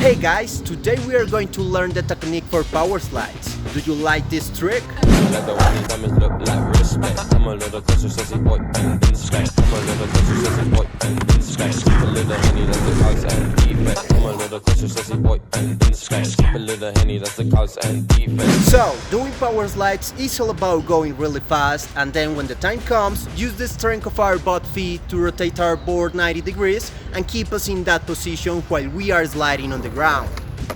Hey guys, today we are going to learn the technique for power slides. Do you like this trick? Let the white diamonds look like respect. I'm a little closer, sassy boy, in skate. I'm a little closer, sassy boy, in skate. Skip a little henny, that's the cause and defect. I'm a little closer, sassy boy, in skate. Skip a little henny, that's the cause and defect. So, doing power slides is all about going really fast, and then when the time comes, use the strength of our both feet to rotate our board 90 degrees and keep us in that position while we are sliding on the ground.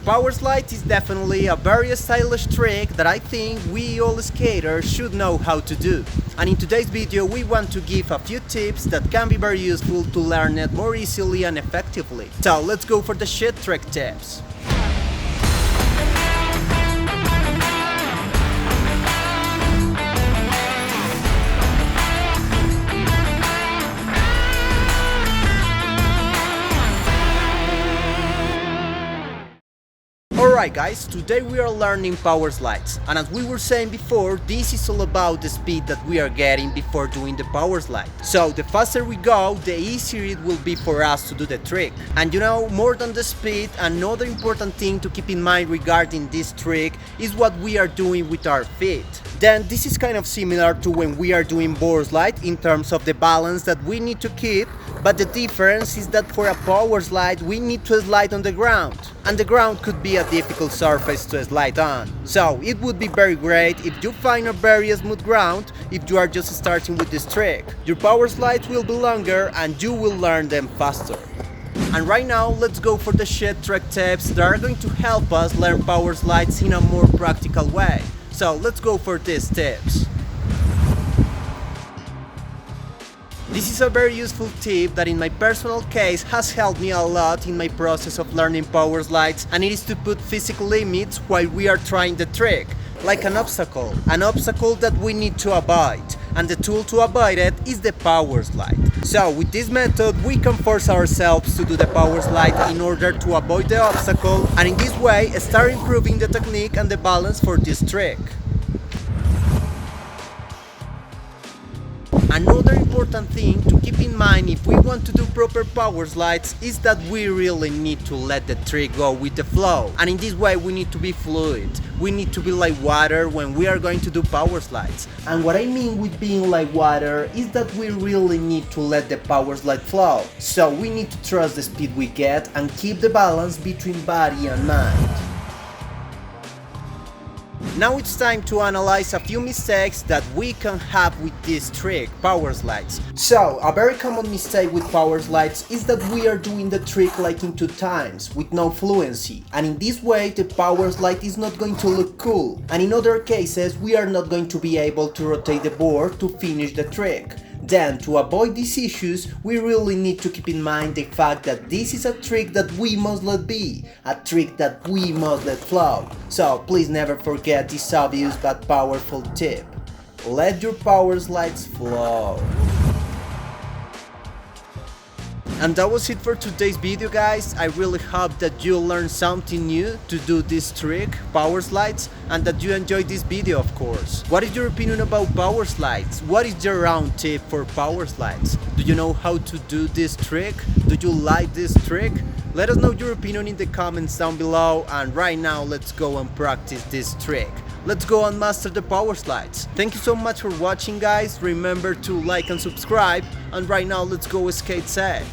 Power slide is definitely a very stylish trick that I think we all skaters should know how to do. And in today's video we want to give a few tips that can be very useful to learn it more easily and effectively. So let's go for the shit trick tips. Alright guys, today we are learning power slides, and as we were saying before, this is all about the speed that we are getting before doing the power slide. So the faster we go, the easier it will be for us to do the trick. And you know, more than the speed, another important thing to keep in mind regarding this trick is what we are doing with our feet. Then this is kind of similar to when we are doing board slide in terms of the balance that we need to keep, but the difference is that for a power slide we need to slide on the ground, and the ground could be a difficult surface to slide on. So it would be very great if you find a very smooth ground if you are just starting with this trick. Your power slides will be longer and you will learn them faster. And right now let's go for the shit trick tips that are going to help us learn power slides in a more practical way. So let's go for these tips. This is a very useful tip that in my personal case has helped me a lot in my process of learning power slides, and it is to put physical limits while we are trying the trick, like an obstacle that we need to avoid, and the tool to avoid it is the power slide. So with this method we can force ourselves to do the power slide in order to avoid the obstacle, and in this way start improving the technique and the balance for this trick. Another important thing to keep in mind if we want to do proper power slides is that we really need to let the trick go with the flow, and in this way we need to be fluid. We need to be like water when we are going to do power slides. And what I mean with being like water is that we really need to let the power slide flow. So we need to trust the speed we get and keep the balance between body and mind. Now it's time to analyze a few mistakes that we can have with this trick, power slides. So, a very common mistake with power slides is that we are doing the trick like in 2 times, with no fluency. And in this way, the power slide is not going to look cool. And in other cases, we are not going to be able to rotate the board to finish the trick. Then, to avoid these issues, we really need to keep in mind the fact that this is a trick that we must let be, a trick that we must let flow. So please never forget this obvious but powerful tip. Let your power slides flow. And that was it for today's video guys. I really hope that you learned something new to do this trick, power slides, and that you enjoyed this video of course. What is your opinion about power slides? What is your round tip for power slides? Do you know how to do this trick? Do you like this trick? Let us know your opinion in the comments down below, and right now let's go and practice this trick. Let's go and master the power slides. Thank you so much for watching guys. Remember to like and subscribe, and right now let's go skate safe.